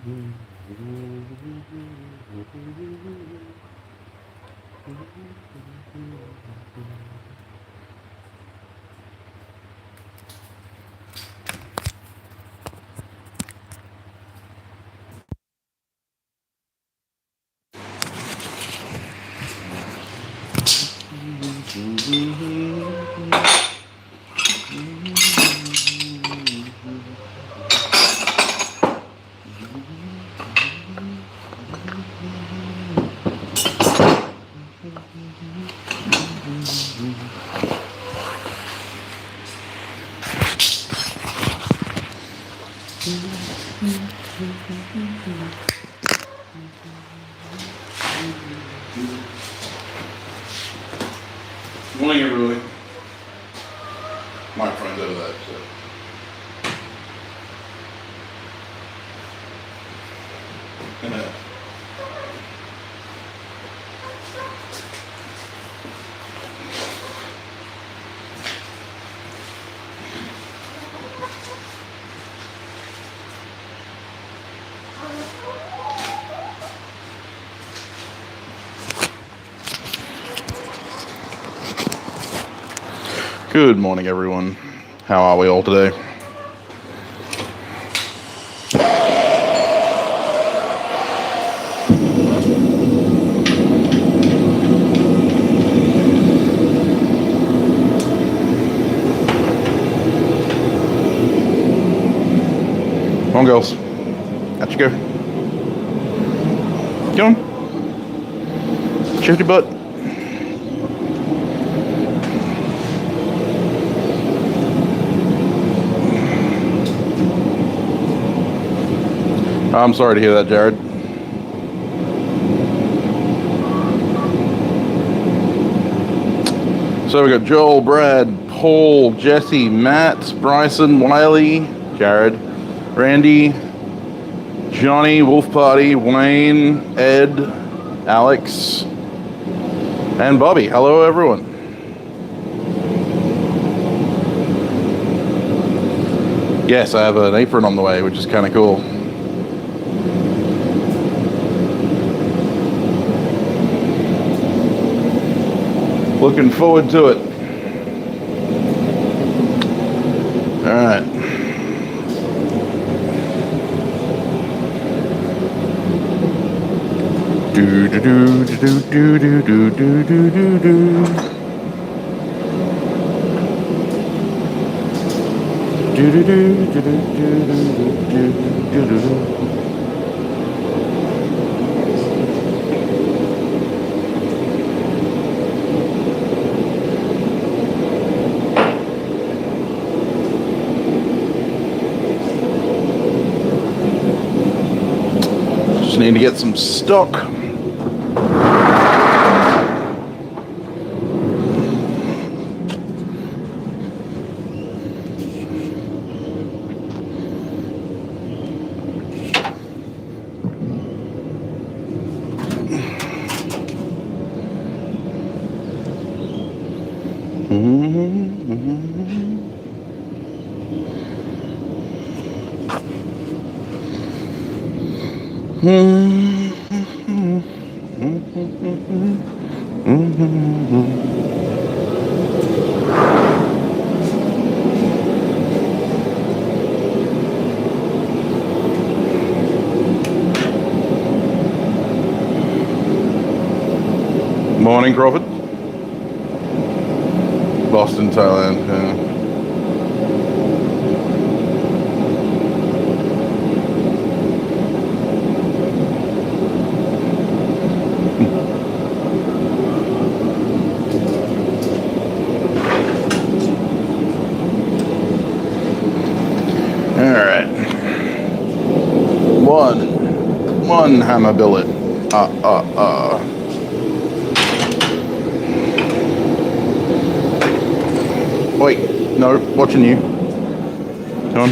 Morning, everybody. My friend's over there, so. Good morning, everyone. How are we all today? Come on, girls. Out you go. Come on. Shift your butt. I'm sorry to hear that, Jared. So we got Joel, Brad, Paul, Jesse, Matt, Bryson, Wiley, Jared, Randy, Johnny, Wolf Party, Wayne, Ed, Alex, and Bobby. Hello, everyone. Yes, I have an apron on the way, which is kind of cool. Looking forward to it. All right. Do do do do do do do do do do do. Do do do do do do do do do. Just need to get some stock. Morning, Crawford. Boston, Thailand. Yeah. All right. One hammer billet. Wait, no, watching you. Come on,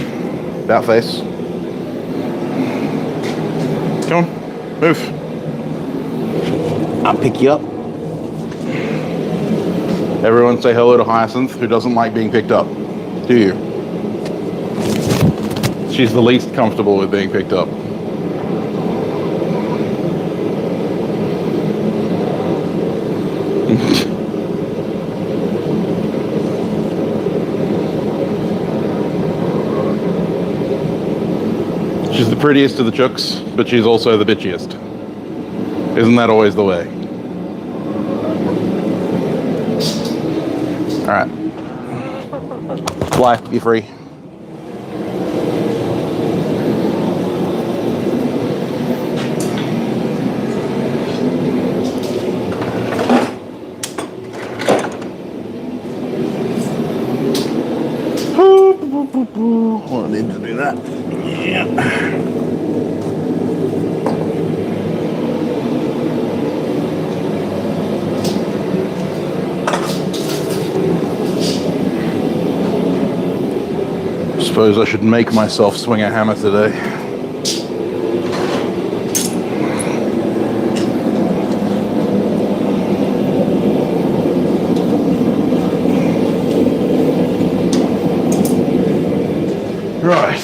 about face. Come on, move. I'll pick you up. Everyone say hello to Hyacinth, who doesn't like being picked up. Do you? She's the least comfortable with being picked up. She's the prettiest of the chooks, but she's also the bitchiest. Isn't that always the way? Alright. Fly, be free. Oh, I need to do that. Yeah. Suppose I should make myself swing a hammer today. Right.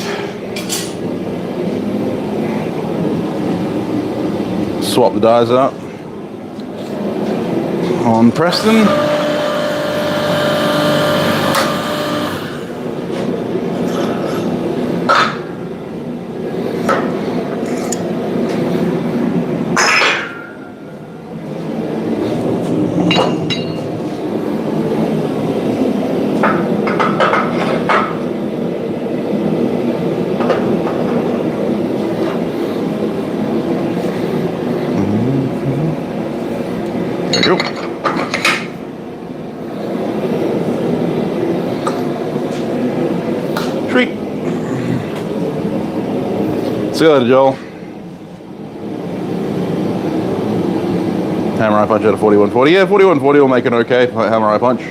Swap the dies out on Preston. See you later, Joel. Hammer eye punch at a 4140. Yeah, 4140 will make an okay hammer eye punch.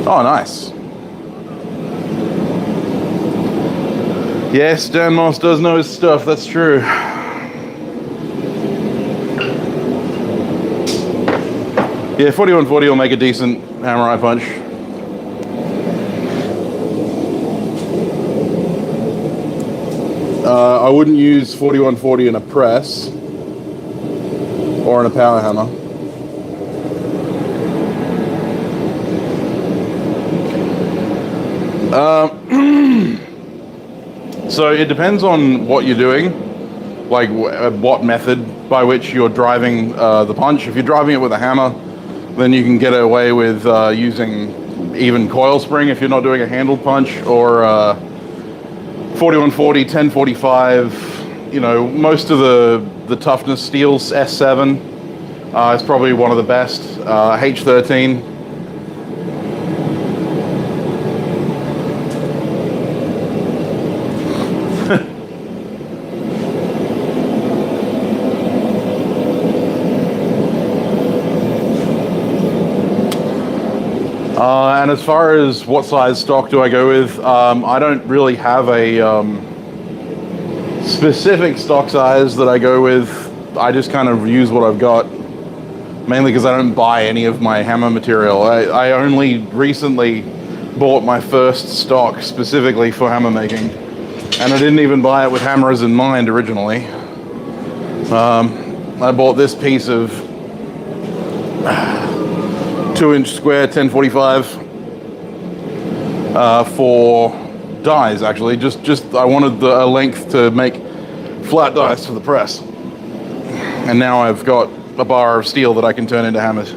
Oh, nice. Yes, Dan Moss does know his stuff, that's true. Yeah, 4140 will make a decent hammer eye punch. I wouldn't use 4140 in a press or in a power hammer. So it depends on what you're doing, like what method by which you're driving the punch. If you're driving it with a hammer, then you can get away with using even coil spring if you're not doing a handled punch, or 4140, 1045. You know, most of the toughness steels, S7 is probably one of the best. H13. And as far as what size stock do I go with, I don't really have a specific stock size that I go with. I just kind of use what I've got, mainly because I don't buy any of my hammer material. I only recently bought my first stock specifically for hammer making, and I didn't even buy it with hammers in mind originally. I bought this piece of 2-inch square 1045 for dies, actually. Just I wanted a length to make flat dies for the press, and now I've got a bar of steel that I can turn into hammers.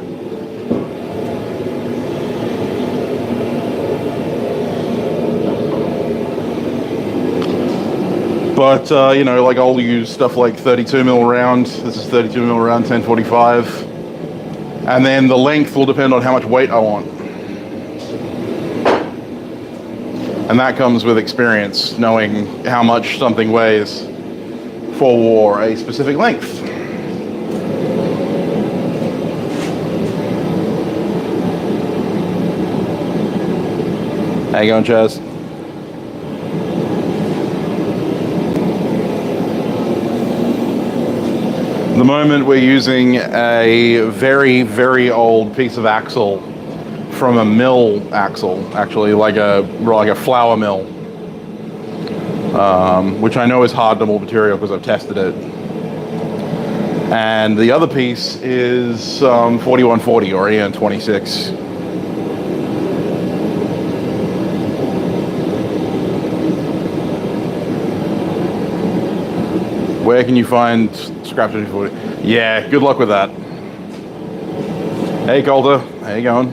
But you know, like I'll use stuff like 32 mil round. This is 32 mil round 1045. And then the length will depend on how much weight I want. And that comes with experience, knowing how much something weighs for a specific length. How you going, Chaz? the moment we're using a very, very old piece of axle from a mill axle, actually, like a flour mill, which I know is hardenable material because I've tested it. And the other piece is 4140 or EN26. Where can you find scrap 240? Yeah, good luck with that. Hey Coulter, how you going?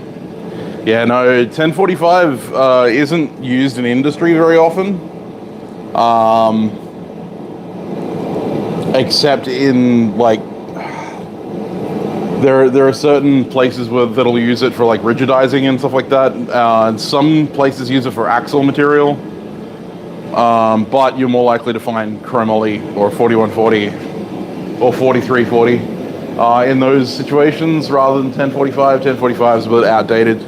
Yeah, no, 1045 isn't used in industry very often. Except in like, there are certain places that'll use it for like rigidizing and stuff like that. And some places use it for axle material. But you're more likely to find chromoly or 4140 or 4340 in those situations rather than 1045. 1045 is a bit outdated.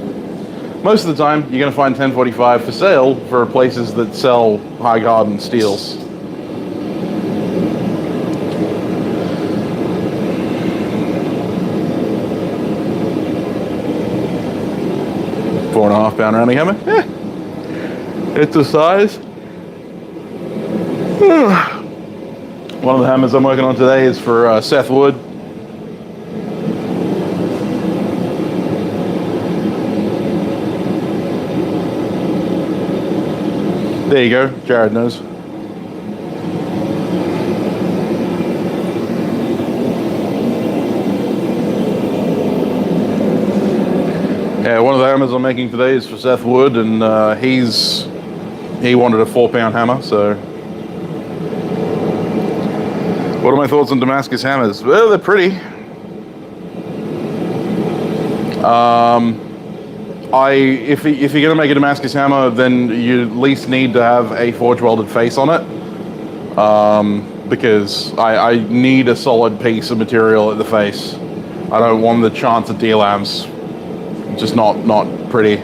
Most of the time, you're going to find 1045 for sale for places that sell high hardened steels. £4.5 rounding hammer. Yeah, it's a size. One of the hammers I'm working on today is for Seth Wood. There you go, Jared knows. Yeah, one of the hammers I'm making today is for Seth Wood, and he wanted a £4 hammer, so. What are my thoughts on Damascus hammers? Well, they're pretty. If you're going to make a Damascus hammer, then you at least need to have a forge welded face on it. Because I need a solid piece of material at the face. I don't want the chance of delams. Just not pretty.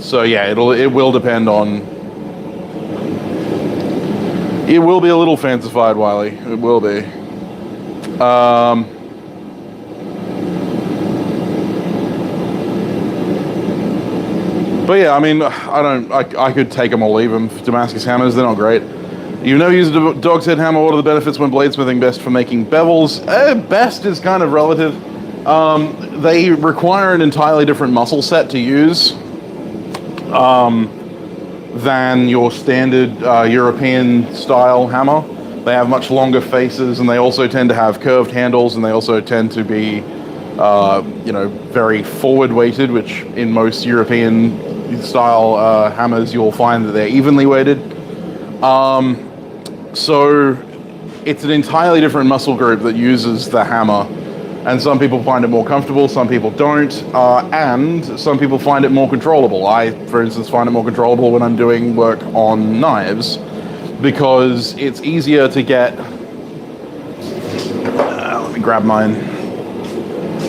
So yeah, it will depend on. It will be a little fancified, Wiley. It will be. But yeah, I mean, I could take them or leave them. Damascus hammers, they're not great. You've never used a dog's head hammer. What are the benefits when bladesmithing? Best for making bevels? Best is kind of relative. They require an entirely different muscle set to use than your standard European style hammer. They have much longer faces, and they also tend to have curved handles, and they also tend to be very forward weighted, which in most European style hammers you'll find that they're evenly weighted. So it's an entirely different muscle group that uses the hammer, and some people find it more comfortable, some people don't, and some people find it more controllable. I, for instance, find it more controllable when I'm doing work on knives, because it's easier to get. Let me grab mine.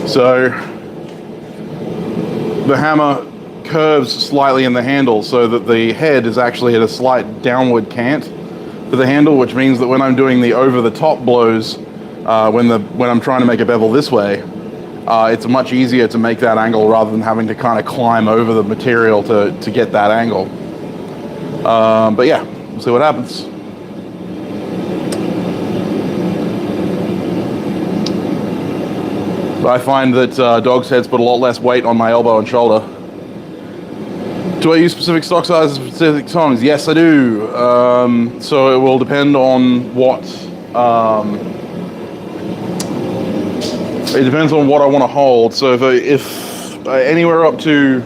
So the hammer curves slightly in the handle so that the head is actually at a slight downward cant for the handle, which means that when I'm doing the over-the-top blows, when I'm trying to make a bevel this way, it's much easier to make that angle rather than having to kind of climb over the material to get that angle. But yeah, we'll see what happens. But I find that dog's heads put a lot less weight on my elbow and shoulder. Do I use specific stock sizes for specific tongs? Yes, I do. So it will depend on what. It depends on what I want to hold. So if anywhere up to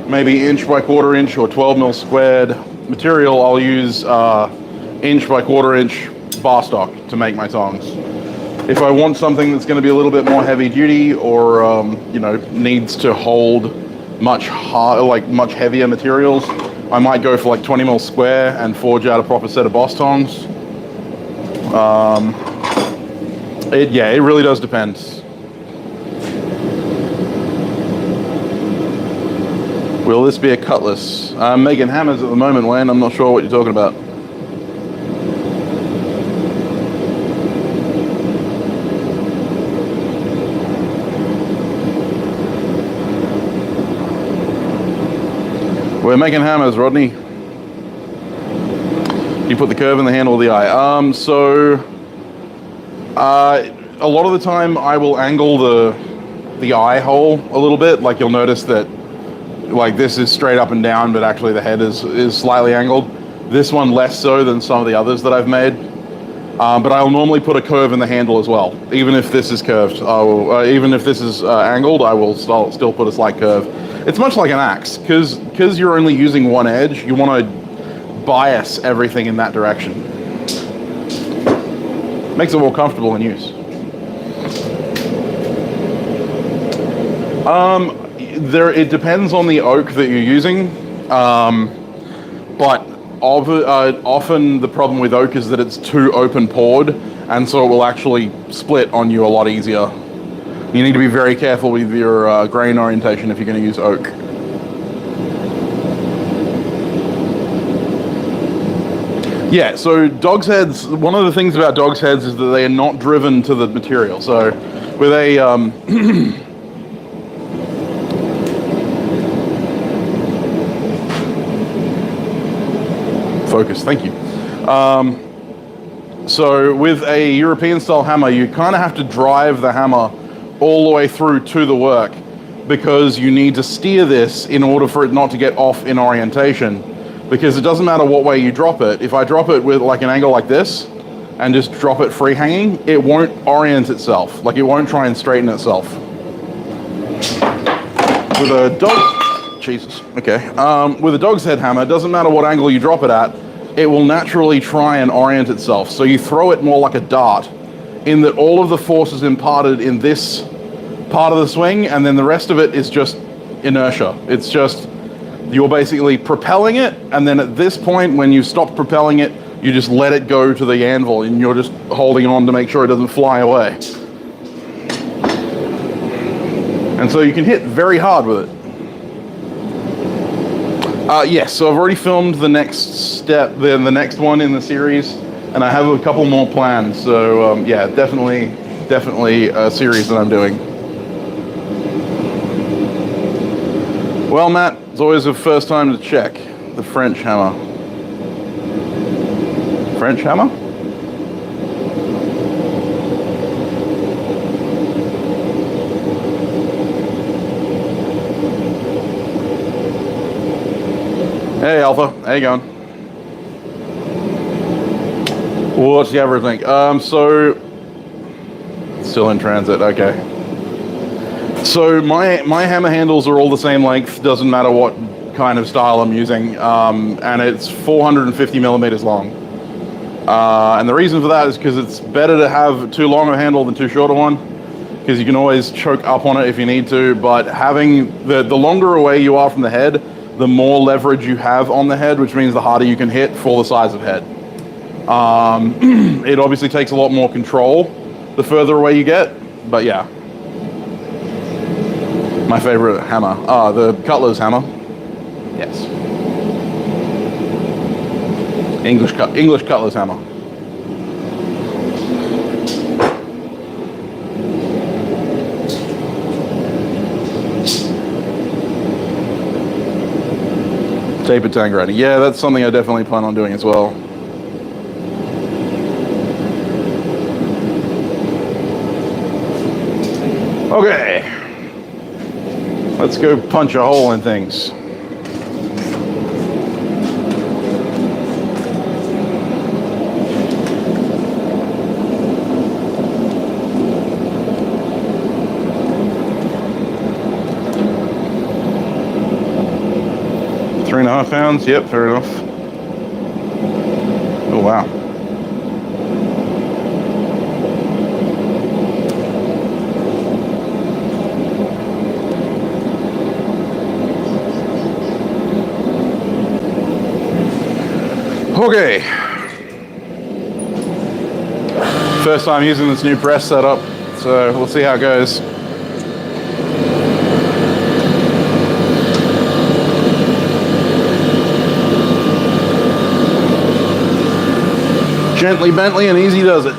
maybe inch by quarter inch or 12 mil squared material, I'll use inch by quarter inch bar stock to make my tongs. If I want something that's going to be a little bit more heavy duty, or needs to hold much heavier materials, I might go for like 20 mil square and forge out a proper set of boss tongs. It really does depend. Will this be a cutlass? I'm making hammers at the moment, Wayne. I'm not sure what you're talking about. We're making hammers, Rodney. You put the curve in the handle of the eye. A lot of the time I will angle the eye hole a little bit. Like you'll notice that like this is straight up and down, but actually the head is slightly angled. This one less so than some of the others that I've made. But I'll normally put a curve in the handle as well. Even if this is curved, even if this is angled, I will still put a slight curve. It's much like an axe, because you're only using one edge, you want to bias everything in that direction. Makes it more comfortable in use. It depends on the oak that you're using, but often the problem with oak is that it's too open pored, and so it will actually split on you a lot easier. You need to be very careful with your grain orientation if you're going to use oak. Yeah, so dog's heads, one of the things about dog's heads is that they are not driven to the material. So with a focus, thank you. So with a European style hammer, you kind of have to drive the hammer all the way through to the work, because you need to steer this in order for it not to get off in orientation, because it doesn't matter what way you drop it. If I drop it with like an angle like this and just drop it free hanging, it won't orient itself. Like it won't try and straighten itself. With a dog, Jesus, okay. With a dog's head hammer, it doesn't matter what angle you drop it at, it will naturally try and orient itself. So you throw it more like a dart, in that all of the force is imparted in this part of the swing, and then the rest of it is just inertia. It's just, you're basically propelling it, and then at this point, when you stop propelling it, you just let it go to the anvil, and you're just holding on to make sure it doesn't fly away. And so you can hit very hard with it. Yes, so I've already filmed the next step, the next one in the series, and I have a couple more planned. So yeah, definitely a series that I'm doing. Well, Matt, it's always a first time to check the French hammer. French hammer? Hey, Alpha. How you going? What's the average length? So still in transit. Okay. So my hammer handles are all the same length. Doesn't matter what kind of style I'm using, and it's 450 millimeters long. And the reason for that is because it's better to have too long a handle than too short a one, because you can always choke up on it if you need to. But having the longer away you are from the head, the more leverage you have on the head, which means the harder you can hit for the size of head. It obviously takes a lot more control the further away you get, but yeah. My favorite hammer, the Cutler's hammer. Yes. English Cutler's hammer. Taper tang grinding. Yeah, that's something I definitely plan on doing as well. Okay. Let's go punch a hole in things. £3.5. Yep, fair enough. Oh wow. Okay. First time using this new press setup, so we'll see how it goes. Gently Bentley and easy does it.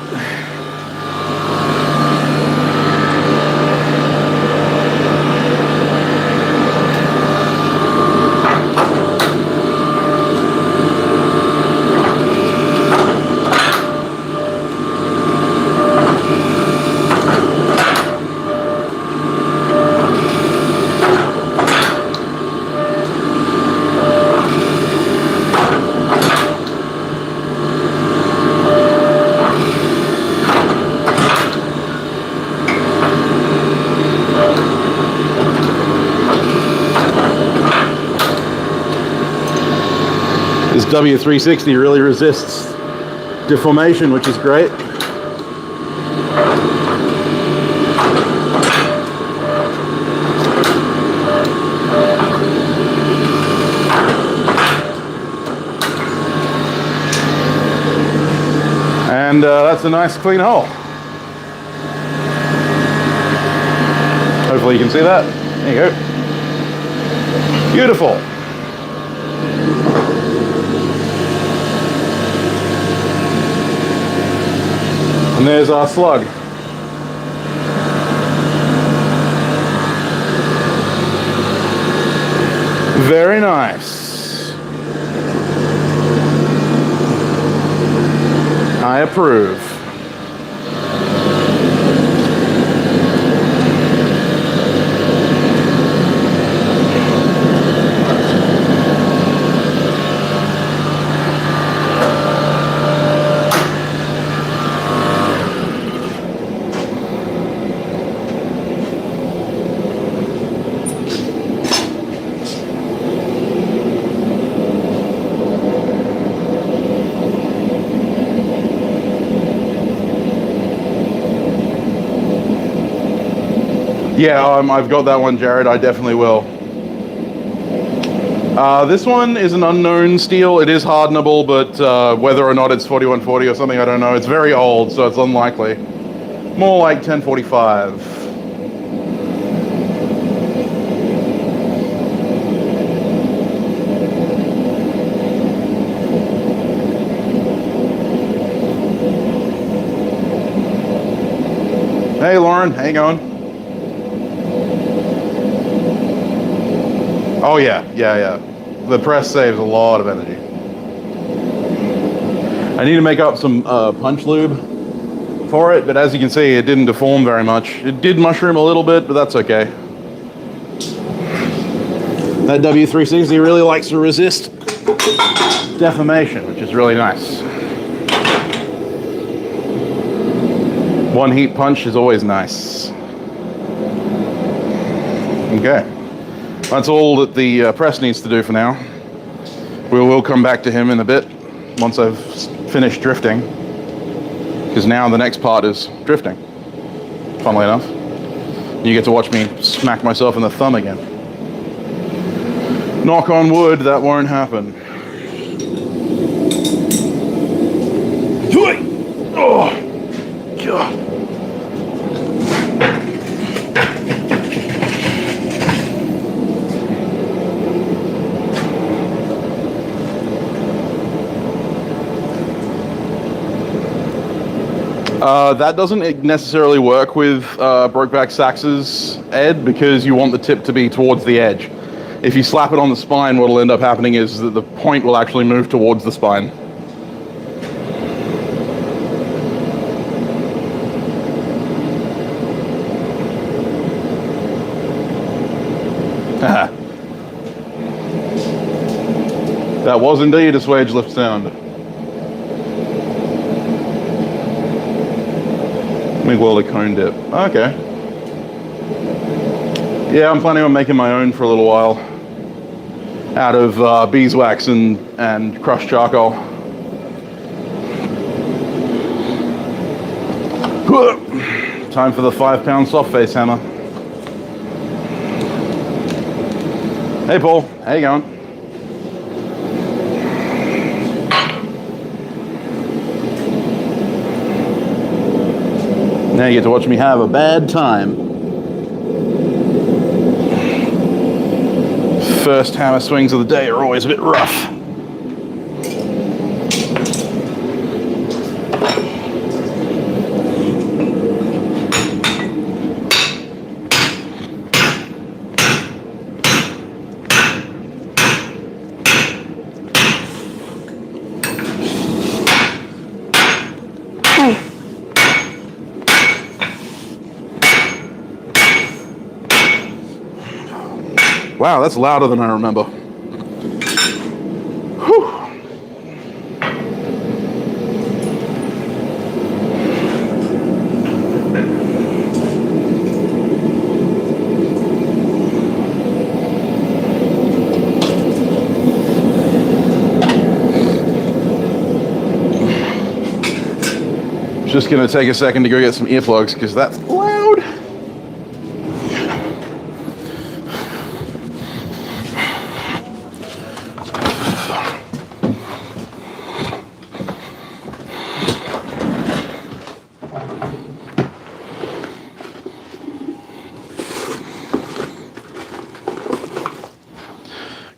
This W360 really resists deformation, which is great. And that's a nice clean hole. Hopefully you can see that. There you go. Beautiful. And there's our slug. Very nice. I approve. Yeah, I've got that one, Jared. I definitely will. This one is an unknown steel. It is hardenable, but whether or not it's 4140 or something, I don't know. It's very old, so it's unlikely. More like 1045. Hey, Lauren. How you going? Oh yeah. The press saves a lot of energy. I need to make up some punch lube for it, but as you can see, it didn't deform very much. It did mushroom a little bit, but that's okay. That W360 really likes to resist deformation, which is really nice. One heat punch is always nice. Okay. That's all that the press needs to do for now. We will come back to him in a bit once I've finished drifting, because now the next part is drifting, funnily enough. You get to watch me smack myself in the thumb again. Knock on wood, that won't happen. Oh, God. That doesn't necessarily work with Brokeback Sax's Ed, because you want the tip to be towards the edge. If you slap it on the spine, what will end up happening is that the point will actually move towards the spine. That was indeed a swage lift sound. MIG welder cone dip. Okay. Yeah, I'm planning on making my own for a little while out of beeswax and crushed charcoal. Time for the 5-pound soft face hammer. Hey Paul, how you going? Now you get to watch me have a bad time. First hammer swings of the day are always a bit rough. Wow, that's louder than I remember. Whew. Just gonna take a second to go get some earplugs because that's loud.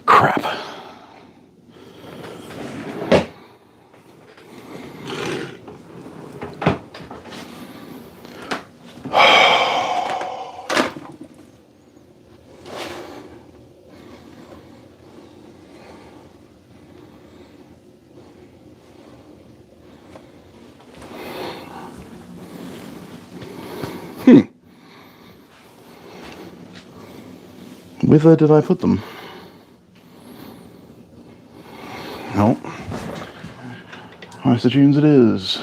Crap. Whither did I put them? No. Isotunes it is.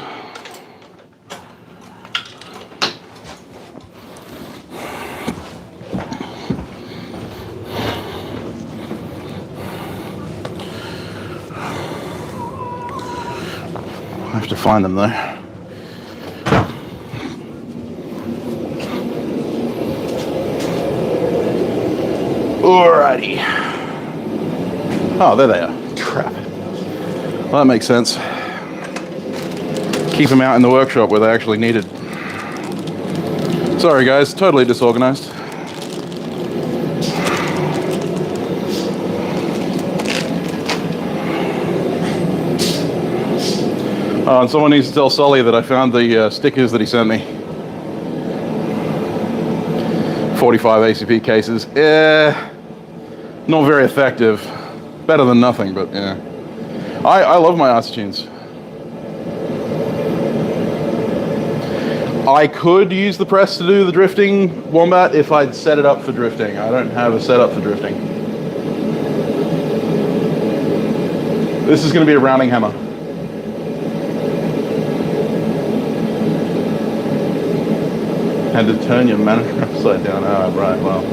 I have to find them though. Alrighty. Oh, there they are. Crap. Well, that makes sense. Keep them out in the workshop where they're actually needed. Sorry guys, totally disorganized. Oh, and someone needs to tell Sully that I found the stickers that he sent me. 45 ACP cases. Not very effective. Better than nothing, but yeah. I love my isotunes. I could use the press to do the drifting Wombat if I'd set it up for drifting. I don't have a setup for drifting. This is going to be a rounding hammer. Had to turn your manager upside down. Oh, right, well.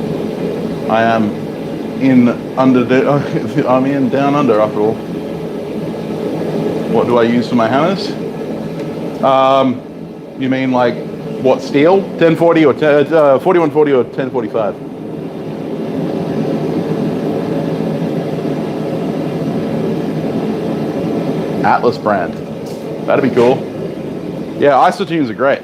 I am I'm in down under after all. What do I use for my hammers? You mean like what, steel? 1040 or 4140 or 1045? Atlas brand. That'd be cool. Yeah, isotunes are great.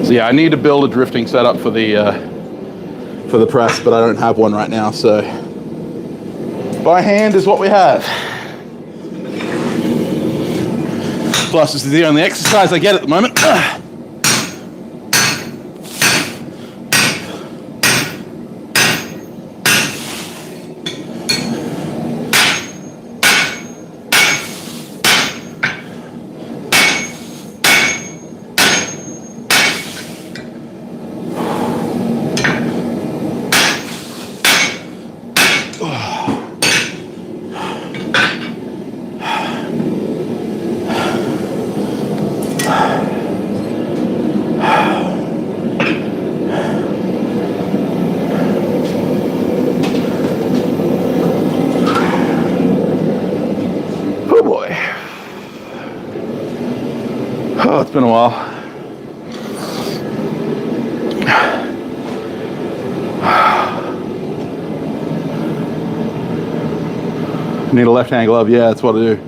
So yeah, I need to build a drifting setup for the press, but I don't have one right now, so by hand is what we have. Plus, this is the only exercise I get at the moment. Oh, it's been a while. Need a left-hand glove, yeah, that's what I do.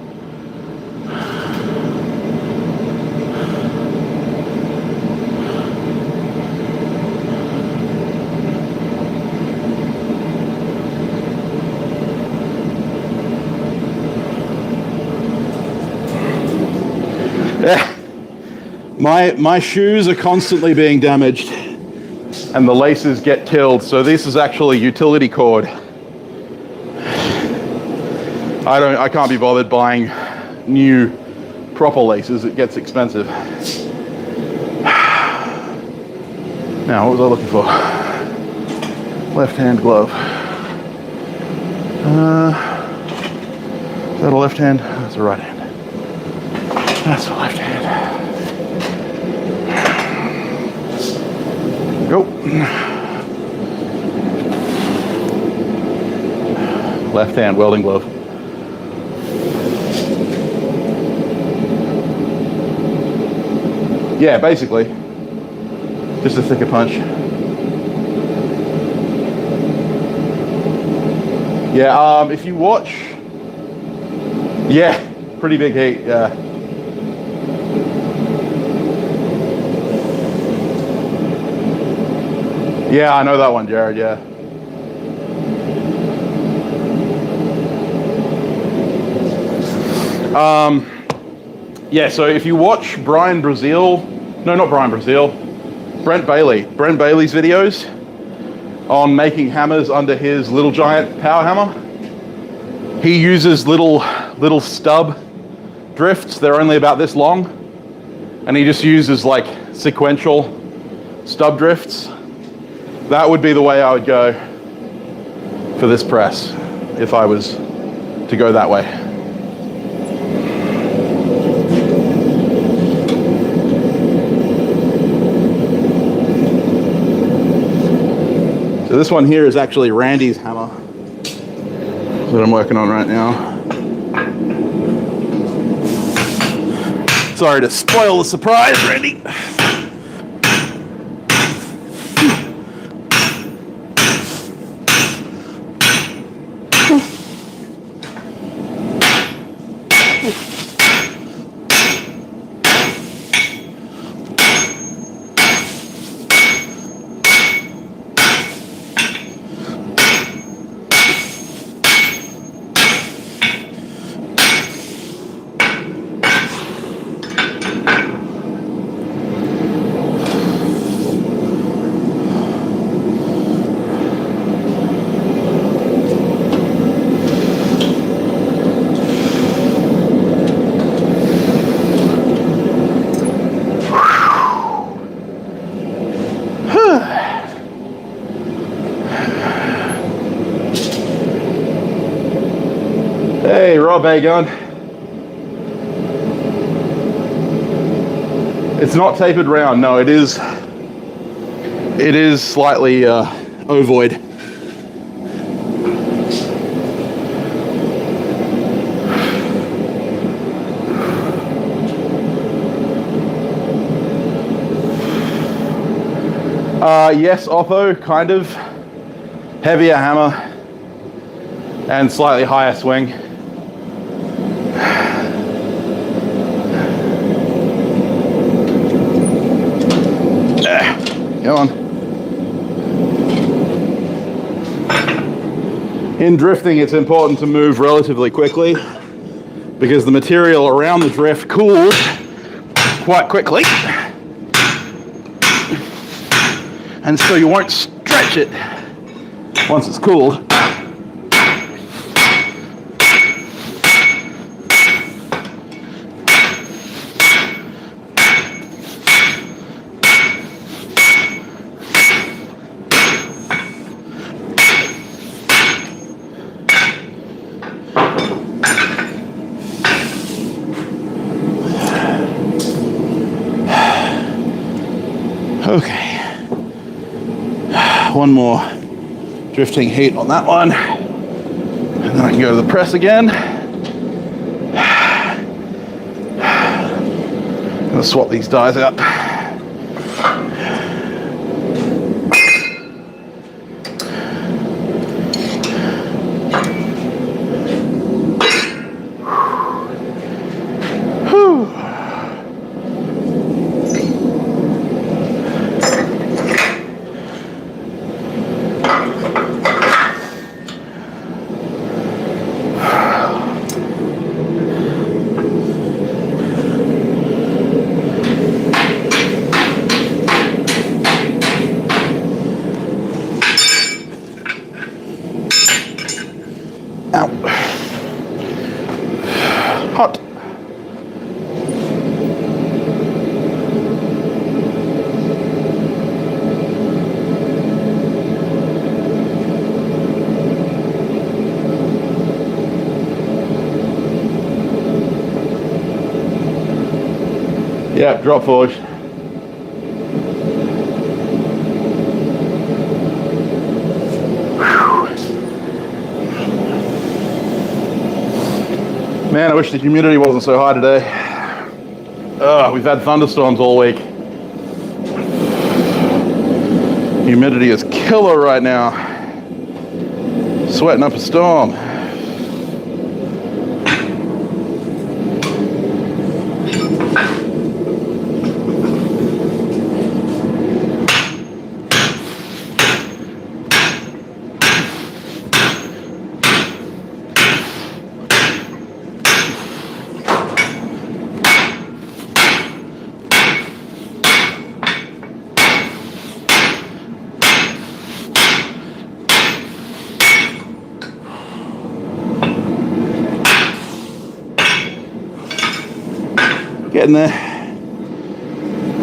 Yeah. My shoes are constantly being damaged and the laces get tilled, so this is actually utility cord. I can't be bothered buying new proper laces, it gets expensive. Now, what was I looking for? Left-hand glove. Is that a left hand? That's a right hand. That's a left hand. Go. Left hand welding glove. Yeah, basically. Just a thicker punch. Yeah, if you watch, yeah, pretty big heat, yeah. Yeah, I know that one, Jared, yeah. Yeah, so if you watch Brent Bailey's videos on making hammers under his Little Giant power hammer, he uses little stub drifts. They're only about this long, and he just uses like sequential stub drifts. That would be the way I would go for this press if I was to go that way. So this one here is actually Randy's hammer that I'm working on right now. Sorry to spoil the surprise, Randy. Hey Rob, how you going? It's not tapered round, no, it is slightly ovoid. Yes, Oppo, kind of. Heavier hammer and slightly higher swing. Go on. In drifting, it's important to move relatively quickly because the material around the drift cools quite quickly. And so you won't stretch it once it's cooled. Okay. One more drifting heat on that one, and then I can go to the press again. I'm gonna swap these dies out. Yeah, drop forge. Man, I wish the humidity wasn't so high today. We've had thunderstorms all week. Humidity is killer right now. Sweating up a storm. Getting there.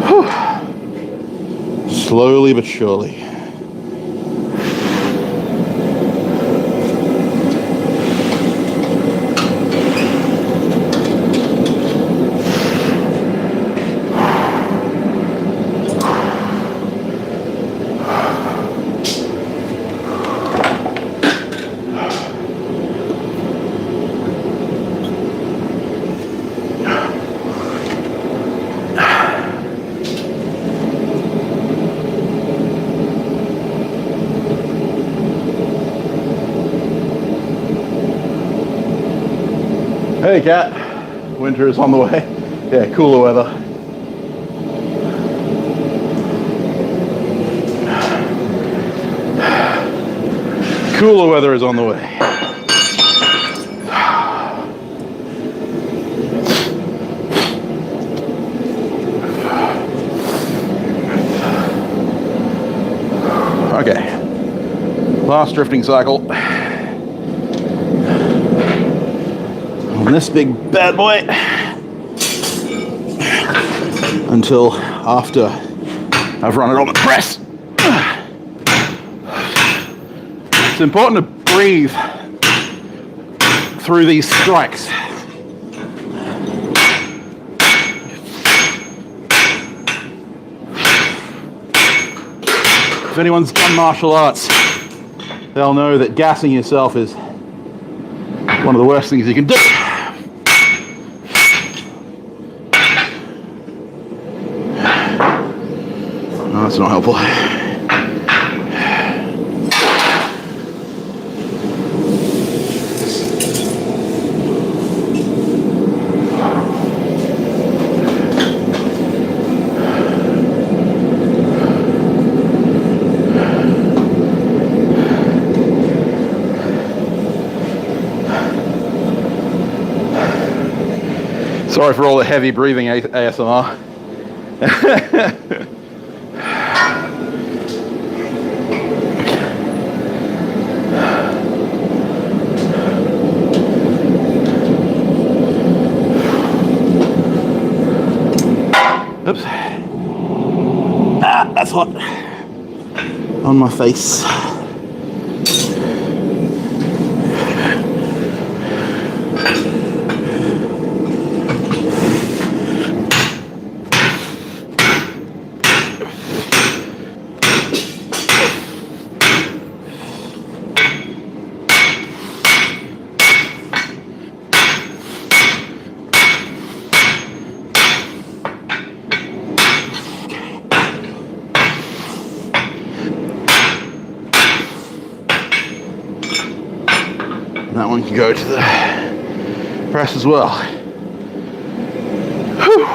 Whew. Slowly but surely. Hey cat, winter is on the way. Yeah, cooler weather. Cooler weather is on the way. Okay, last drifting cycle. On this big bad boy until after I've run it on the press. It's important to breathe through these strikes. If anyone's done martial arts, they'll know that gassing yourself is one of the worst things you can do. No, that's not helpful. Sorry for all the heavy breathing ASMR. Oops. Ah, that's hot. On my face. That one can go to the press as well. Whew.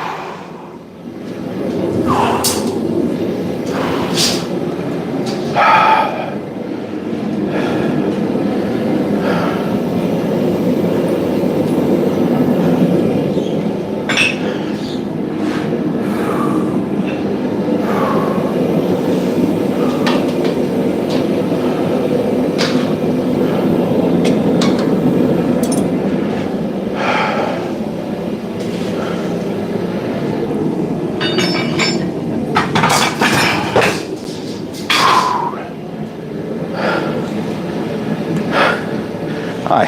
Hi.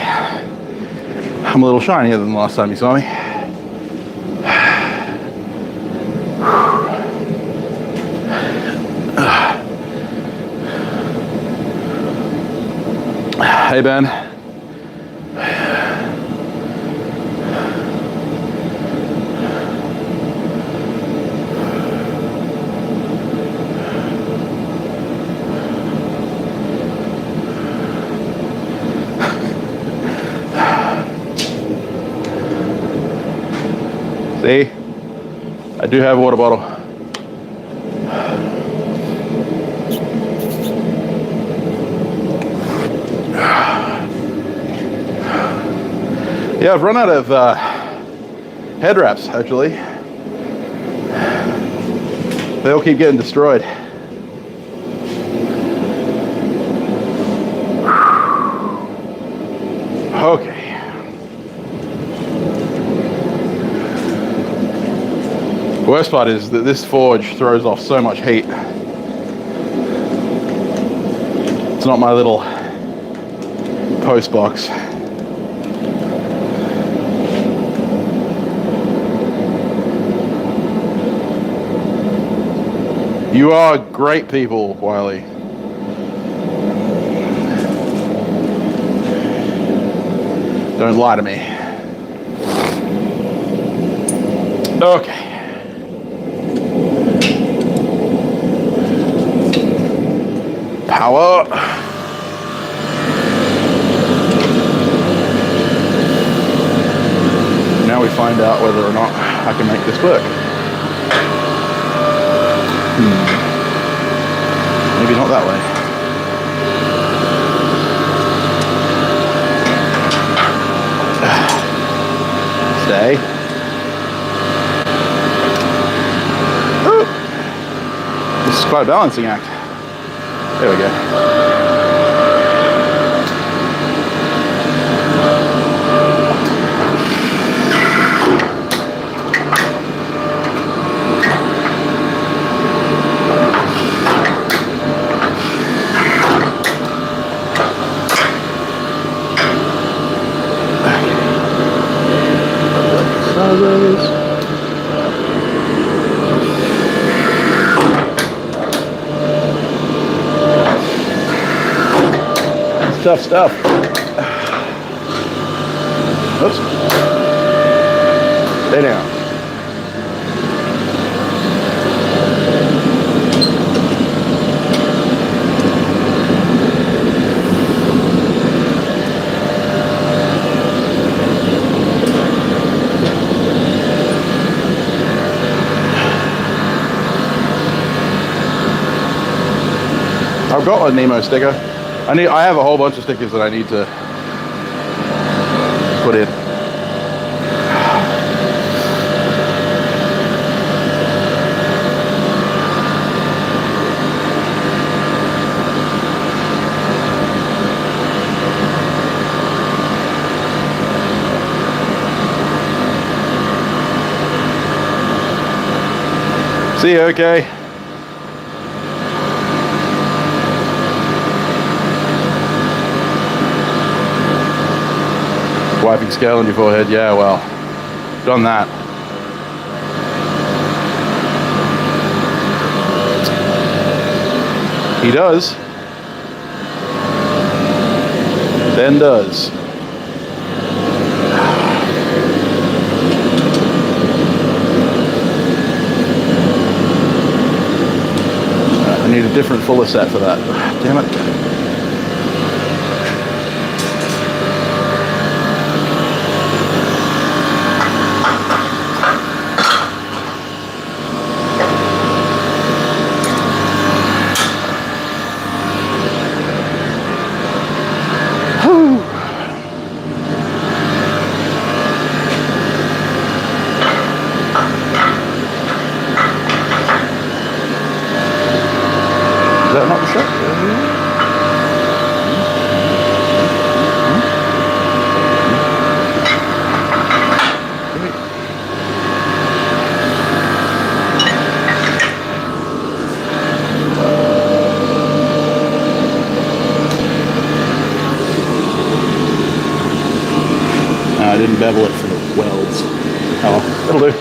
I'm a little shinier than the last time you saw me. Hey, Ben. See? I do have a water bottle. Yeah, I've run out of head wraps, actually. They all keep getting destroyed. Okay. The worst part is that this forge throws off so much heat. It's not my little post box. You are great people, Wiley. Don't lie to me. Okay. Power. Now we find out whether or not I can make this work. Maybe not that way. Stay. Ooh. This is quite a balancing act. There we go. Tough stuff. Oops. Stay down. I've got a Nemo sticker. I have a whole bunch of stickers that I need to put in. See you, okay? Wiping scale on your forehead, yeah, well, done that. He does. Ben does. I need a different fuller set for that. Damn it. Is that not the set? I didn't bevel it for the welds. Oh, that'll do.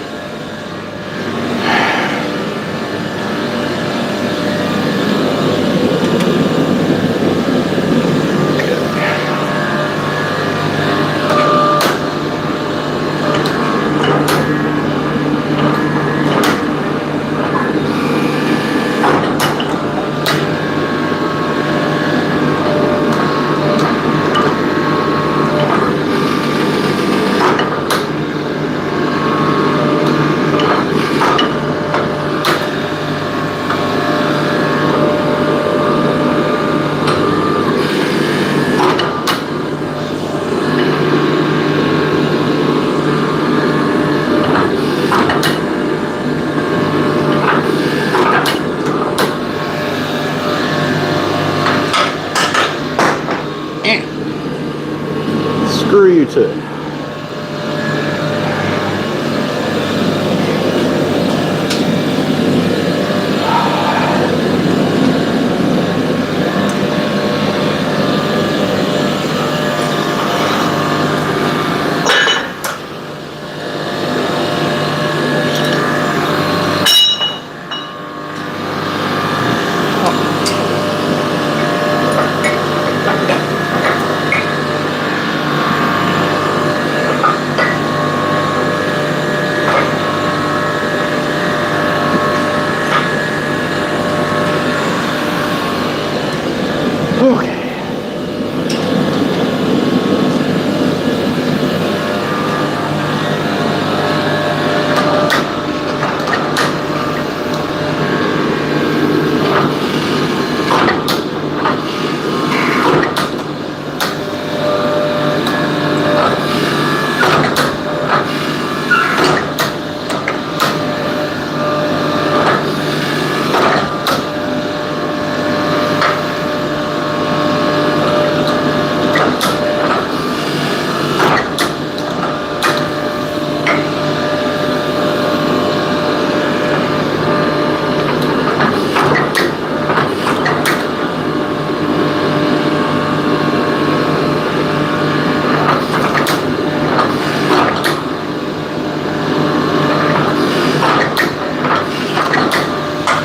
too.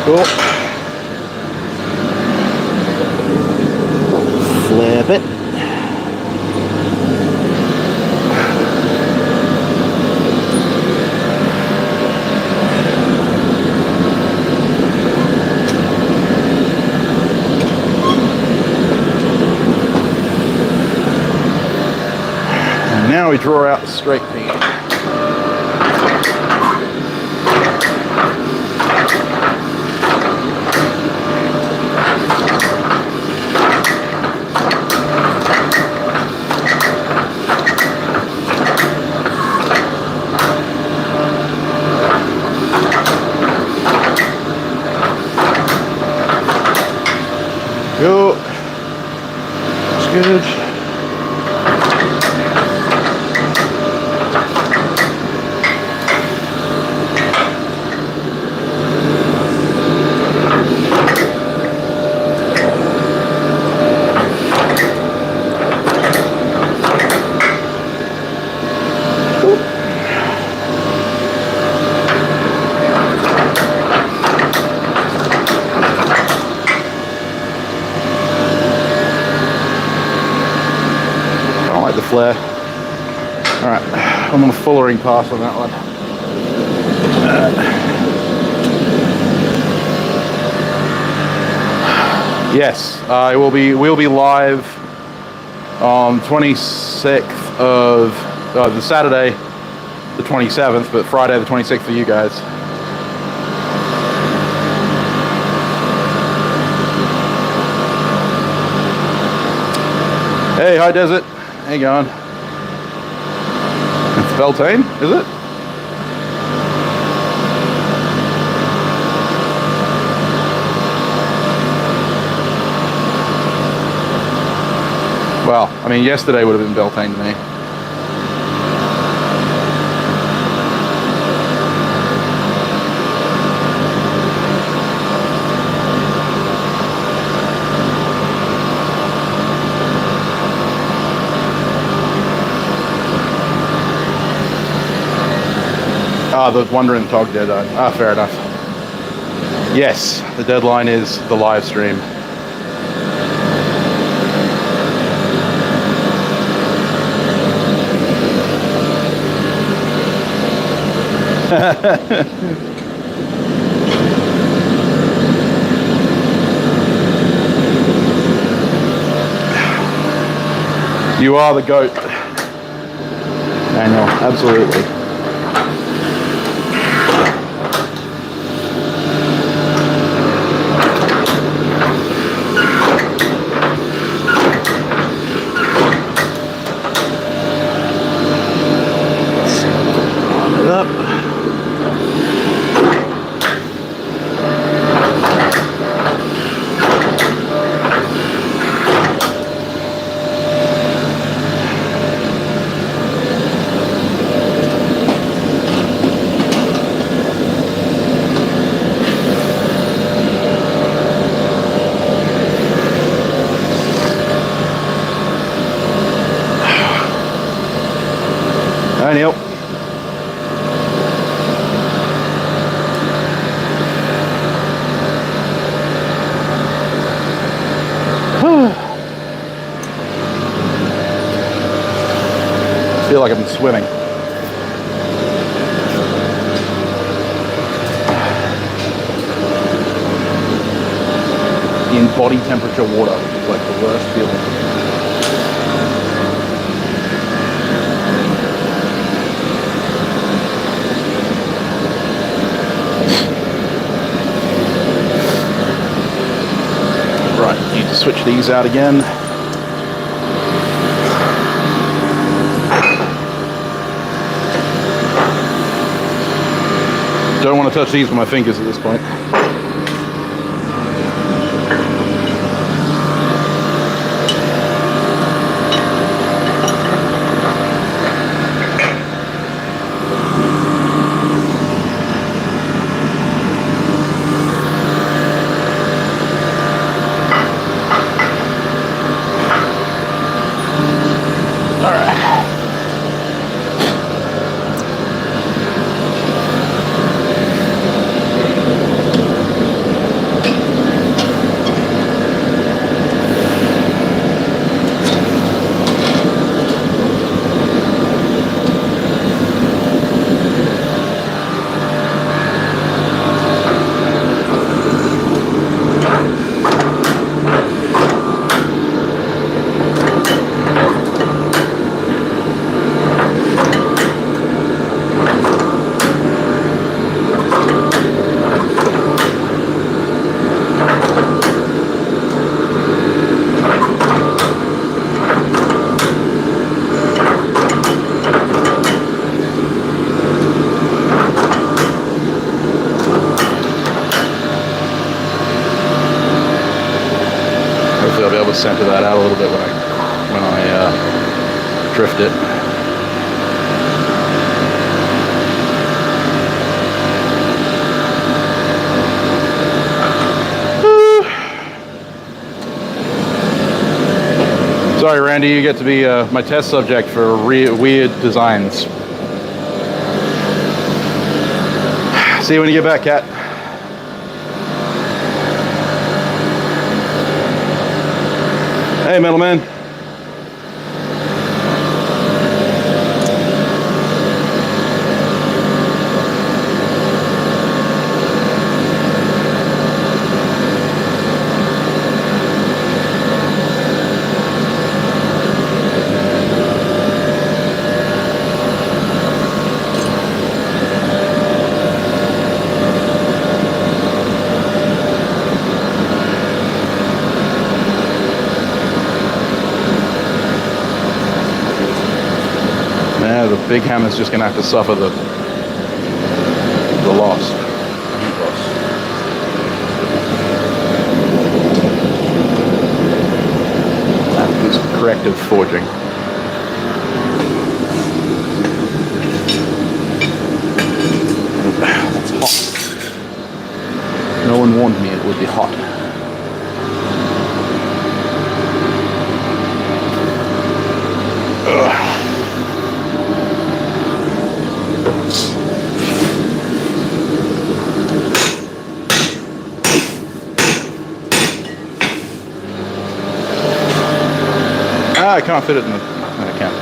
Cool. Flip it. And now we draw out the straight peen. Go. That's good. The flare. Alright, I'm on a fullering pass on that one. Yes, we'll be live on 26th of the Saturday the 27th, but Friday the 26th for you guys. Hey, hi Desert. How you going? It's Beltane, is it? Well, I mean, yesterday would have been Beltane to me. Ah, the Wandering Tog dead. Ah, fair enough. Yes, the deadline is the live stream. You are the GOAT, Daniel, absolutely. Up. feel like I'm swimming. In body temperature water, which is like the worst feeling. Right, need to switch these out again. Don't want to touch these with my fingers at this point. I'll be able to center that out a little bit when I drift it. Sorry, Randy, you get to be my test subject for weird designs. See you when you get back, Kat. Hey, middleman. The big hammer's just going to have to suffer the loss. That is corrective forging. That's hot. No one warned me it would be hot. Ugh. I can't fit it in the... No, I can't.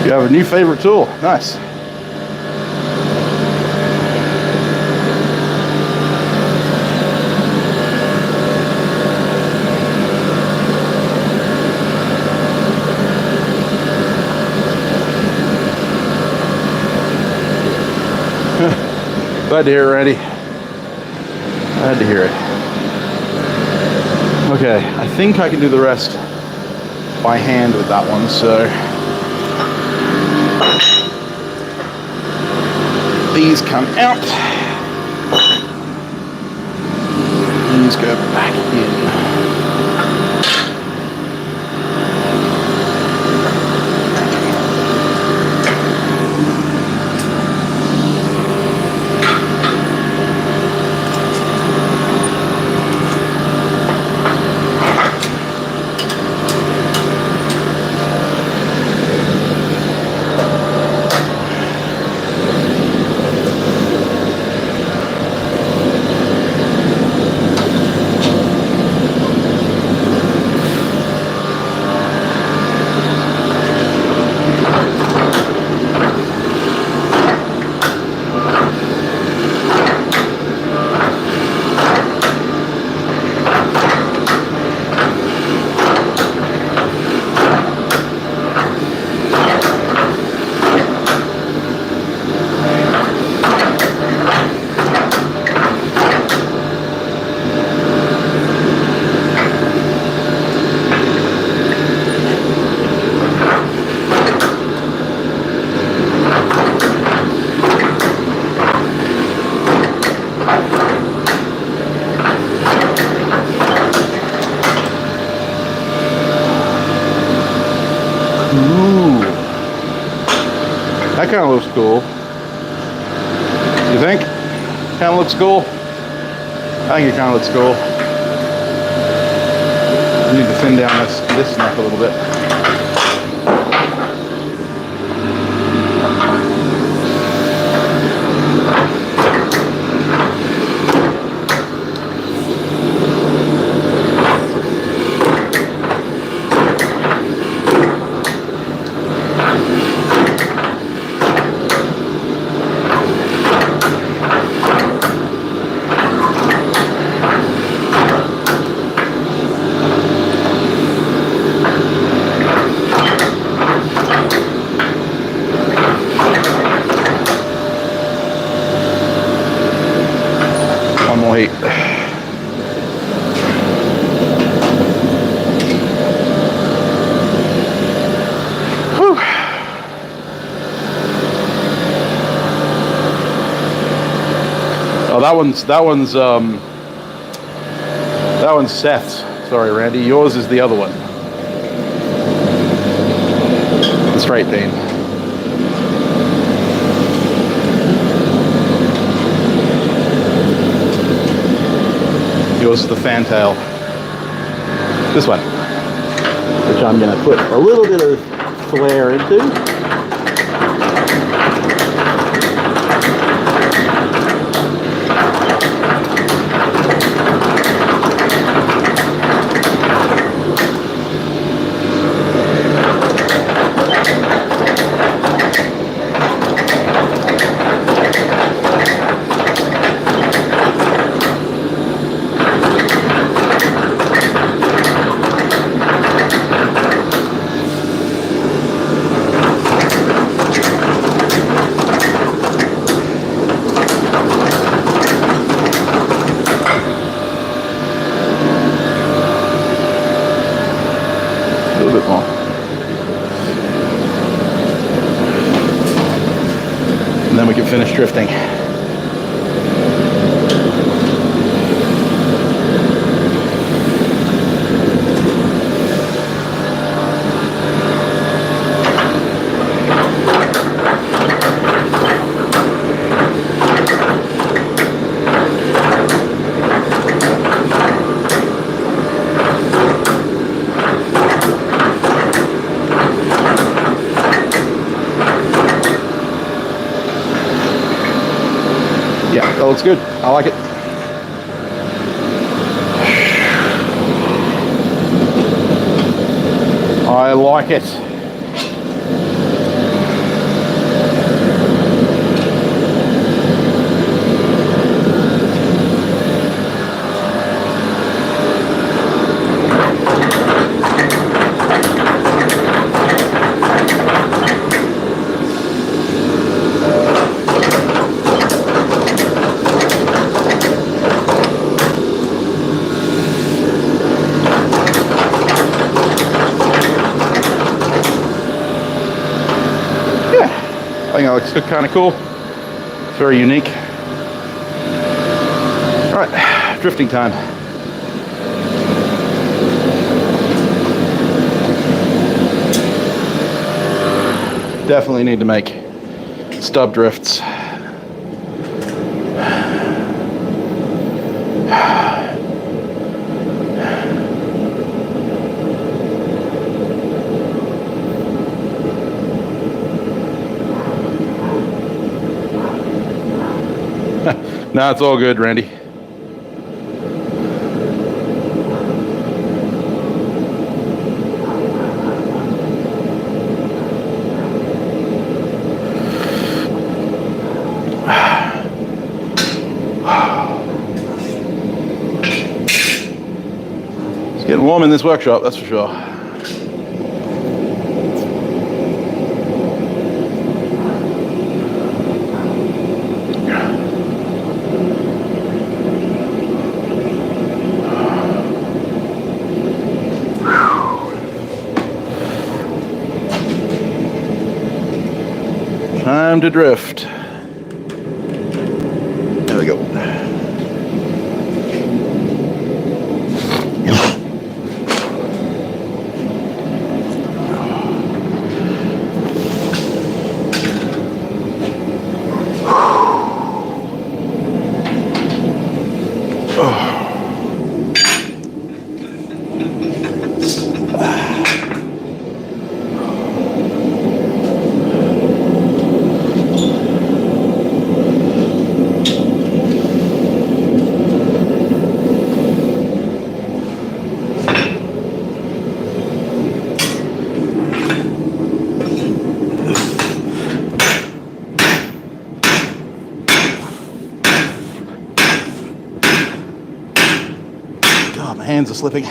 You have a new favorite tool. Nice. Glad to hear it, Randy. Glad to hear it. Okay, I think I can do the rest by hand with that one, so these come out. These go back in. Ooh. That kind of looks cool. You think? Kind of looks cool? I think it kind of looks cool. I need to thin down this neck a little bit. Wait. Whew. Oh, that one's Seth's. Sorry, Randy. Yours is the other one. The straight beam. Yours is the fantail. This one. Which I'm going to put a little bit of flare into. A little bit more. And then we can finish drifting. Yeah, that looks good. I like it. I like it. I think that looks kind of cool. It's very unique. All right, drifting time. Definitely need to make stub drifts. No, it's all good, Randy. It's getting warm in this workshop, that's for sure. Time to drift. There we go. God, my hands are slipping.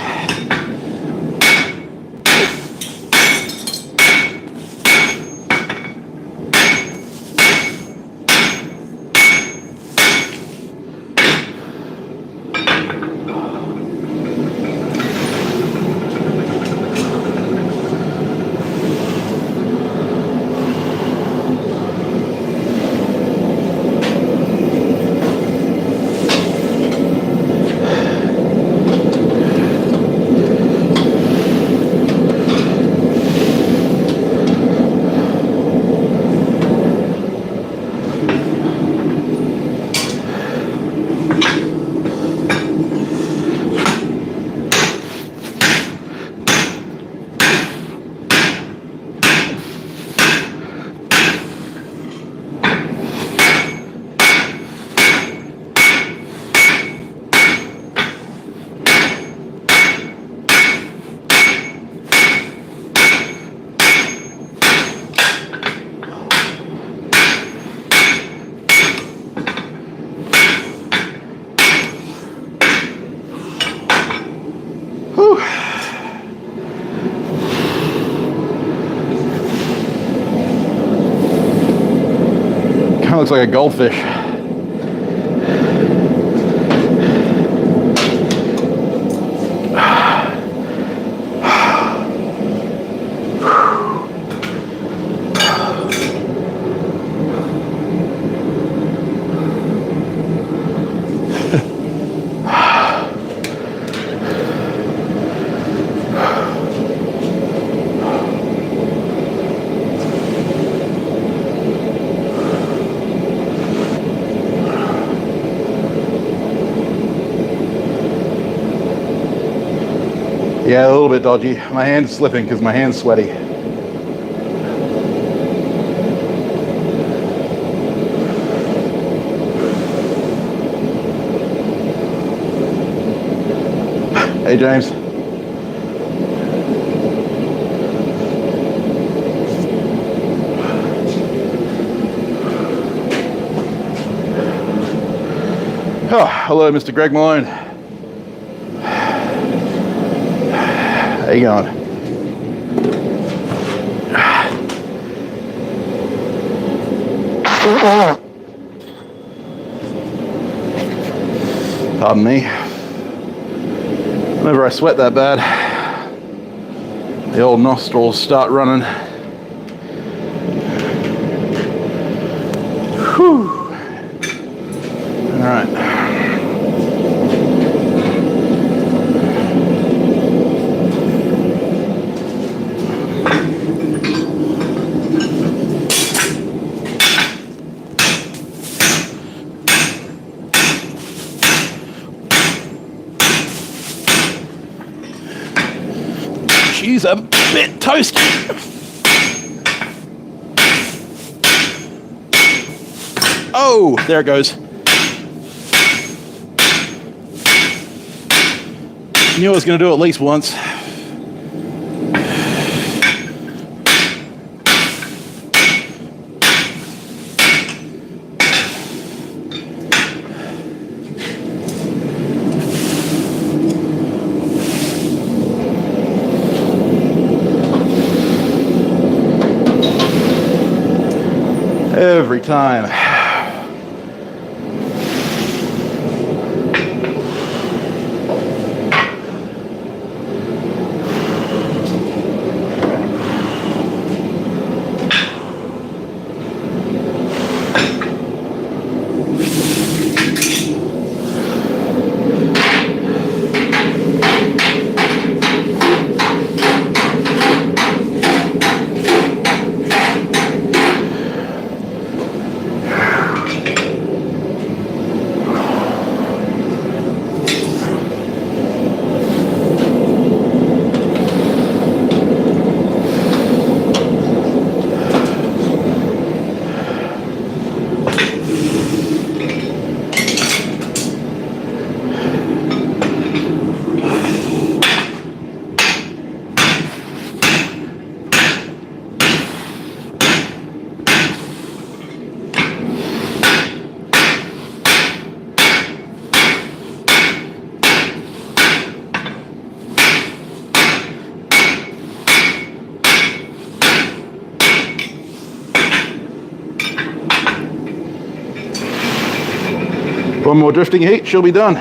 Kind of looks like a goldfish. Yeah, a little bit dodgy. My hand's slipping because my hand's sweaty. Hey, James. Oh, hello, Mr. Greg Malone. How you going? Pardon me. Whenever I sweat that bad, the old nostrils start running. right. She's a bit toasty. Oh, there it goes. Knew I was going to do it at least once. Every time. One more drifting heat, she'll be done.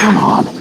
Come on.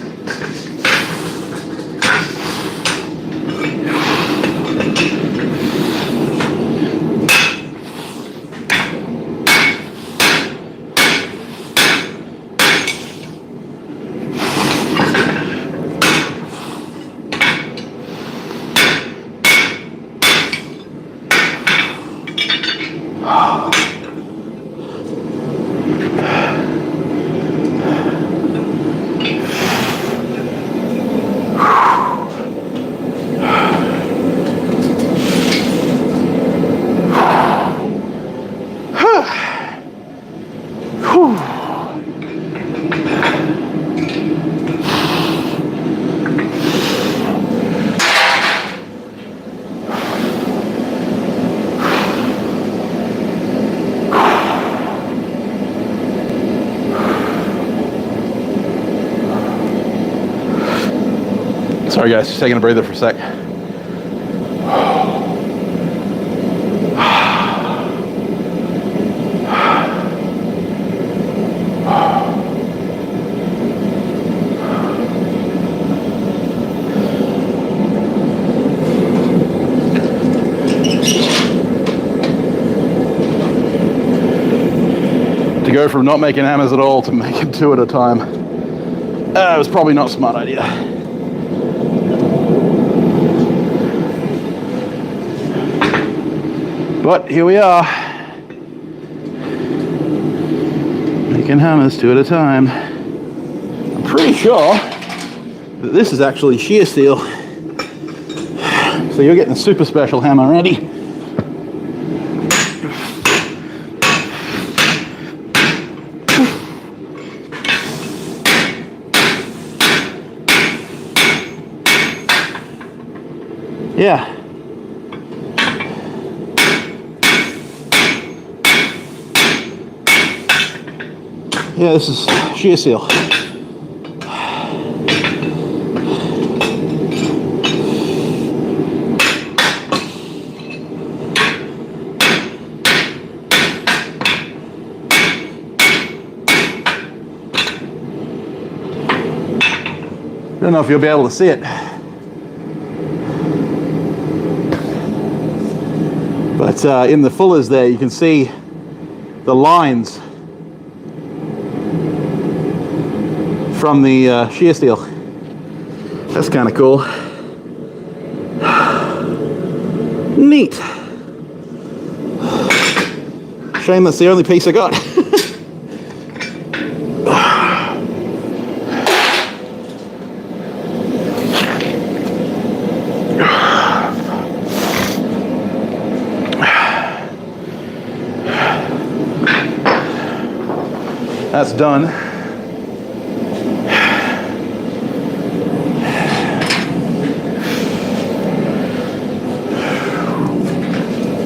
Sorry guys, just taking a breather for a sec. To go from not making hammers at all to making 2 at a time, it was probably not a smart idea. But here we are, making making hammers 2 at a time. I'm pretty sure that this is actually shear steel. So you're getting a super special hammer ready. Yeah. Yeah, this is shear steel. I don't know if you'll be able to see it, but in the fullers there you can see the lines from the shear steel. That's kind of cool. Neat. Shame that's the only piece I got. That's done.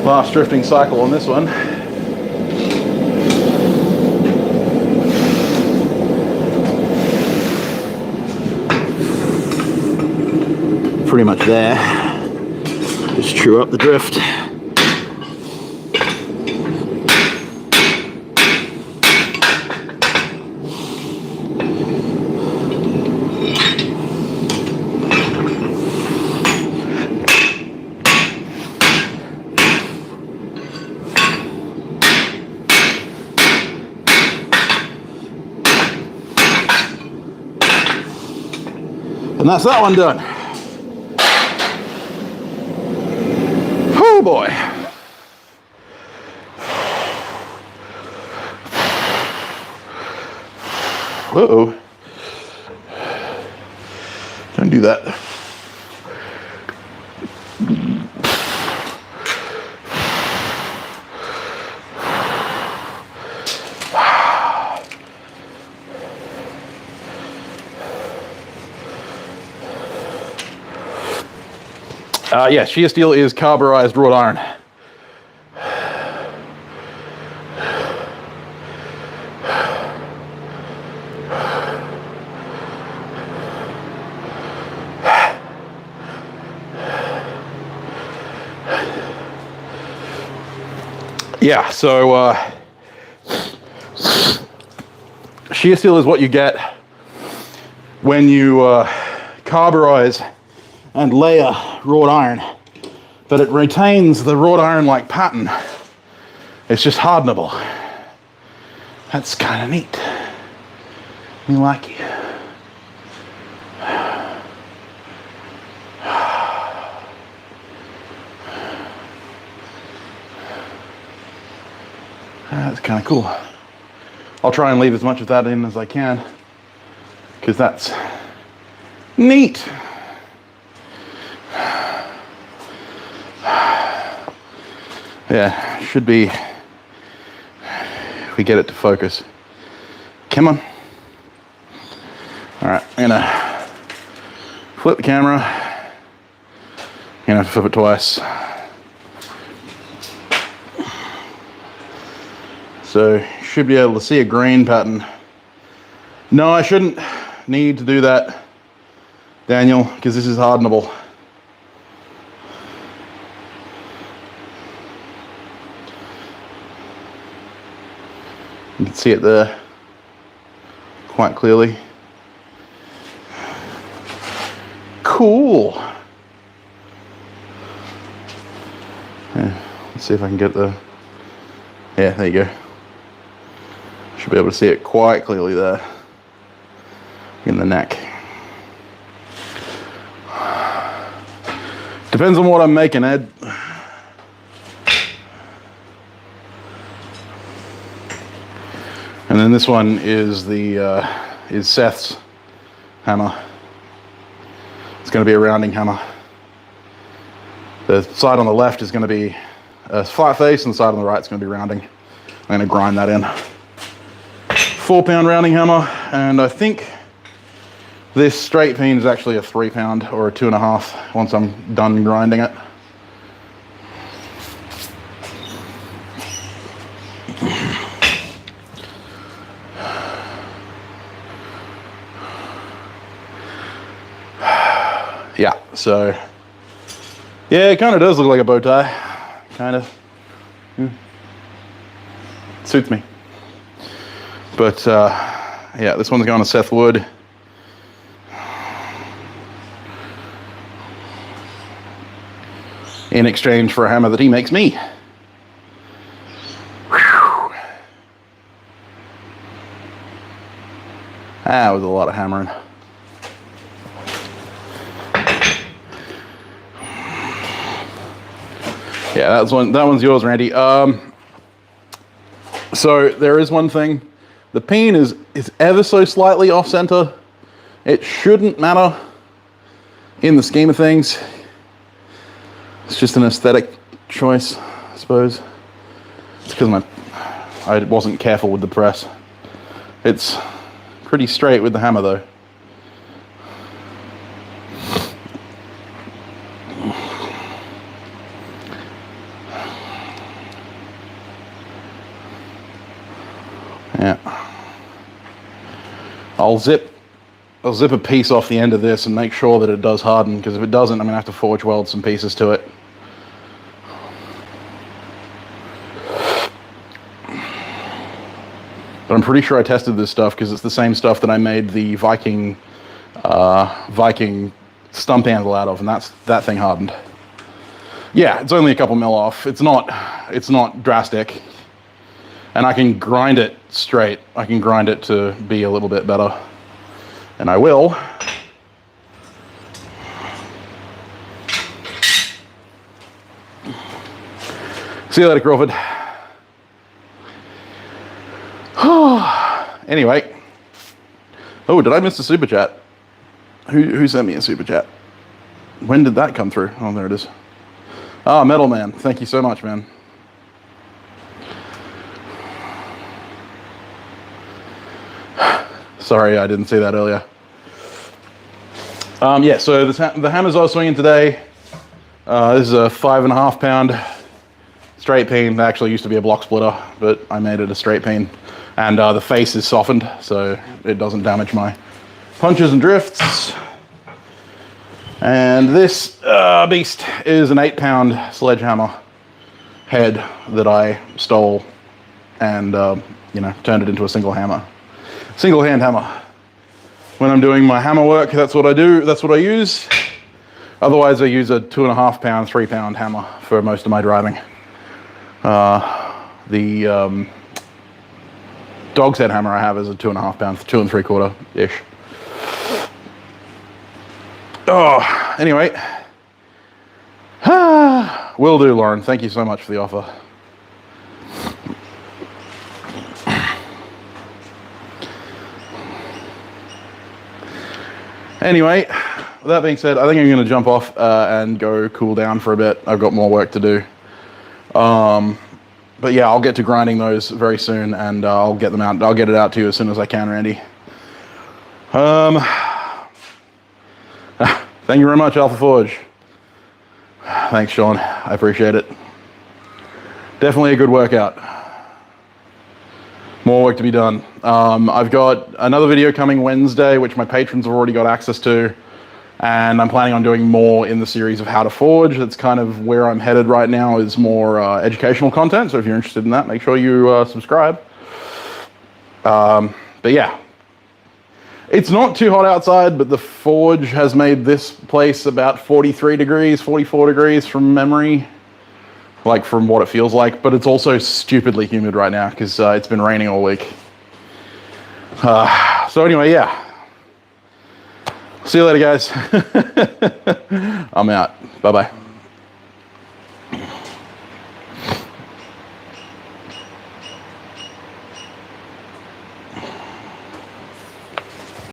Last drifting cycle on this one. Pretty much there. Just true up the drift. And that's that one done. Oh boy. Uh-oh. Don't do that. Yeah, shear steel is carburized wrought iron. Yeah, so shear steel is what you get when you carburize and layer wrought iron, but it retains the wrought iron-like pattern. It's just hardenable. That's kind of neat. Me like it. That's kind of cool. I'll try and leave as much of that in as I can, because that's neat. Yeah, should be, if we get it to focus. Come on. All right, I'm gonna flip the camera. I'm gonna flip it twice. So, should be able to see a grain pattern. No, I shouldn't need to do that, Daniel, because this is hardenable. You can see it there quite clearly. Cool. Yeah, let's see if I can get the, yeah, there you go. Should be able to see it quite clearly there in the neck. Depends on what I'm making, Ed. And then And this one is the is Seth's hammer. It's going to be a rounding hammer. The side on the left is going to be a flat face, and the side on the right is going to be rounding. I'm going to grind that in. 4-pound rounding hammer, and I think this straight peen is actually a 3-pound or a 2.5 once I'm done grinding it. Yeah, so yeah, it kind of does look like a bow tie, kind of. Suits me. But yeah, this one's going to Seth Wood. In exchange for a hammer that he makes me. Whew. That was a lot of hammering. Yeah, that one's yours, Randy. So there is one thing. The peen is ever so slightly off center. It shouldn't matter in the scheme of things. It's just an aesthetic choice, I suppose. It's because I wasn't careful with the press. It's pretty straight with the hammer though. Yeah. I'll zip a piece off the end of this and make sure that it does harden, because if it doesn't, I'm gonna have to forge weld some pieces to it. But I'm pretty sure I tested this stuff because it's the same stuff that I made the Viking stump handle out of, and that thing hardened. Yeah, it's only a couple mil off. It's not drastic. And I can grind it straight. I can grind it to be a little bit better. And I will. See you later, Crawford. Anyway. Oh, did I miss the super chat? Who sent me a super chat? When did that come through? Oh, there it is. Ah, Metal Man. Thank you so much, man. Sorry, I didn't see that earlier. Yeah, so the hammers I was swinging today, this is a 5.5 pound straight peen. That actually used to be a block splitter, but I made it a straight peen. And the face is softened, so it doesn't damage my punches and drifts. And this beast is an 8-pound sledgehammer head that I stole and turned it into a single hand hammer. When I'm doing my hammer work, that's what I do. That's what I use. Otherwise, I use a 2.5 pound, 3-pound hammer for most of my driving. The dog's head hammer I have is a 2.5 pound, 2 3/4 ish. Oh, anyway. Will do, Lauren. Thank you so much for the offer. Anyway, with that being said, I think I'm going to jump off and go cool down for a bit. I've got more work to do. But yeah, I'll get to grinding those very soon, and I'll get them out. I'll get it out to you as soon as I can, Randy. Thank you very much, Alpha Forge. Thanks, Sean. I appreciate it. Definitely a good workout. More work to be done. I've got another video coming Wednesday, which my patrons have already got access to. And I'm planning on doing more in the series of how to forge. That's kind of where I'm headed right now, is more educational content. So if you're interested in that, make sure you subscribe. But yeah, it's not too hot outside, but the forge has made this place about 43 degrees, 44 degrees from memory, like from what it feels like. But it's also stupidly humid right now because it's been raining all week. So anyway, yeah. See you later, guys. I'm out. Bye-bye.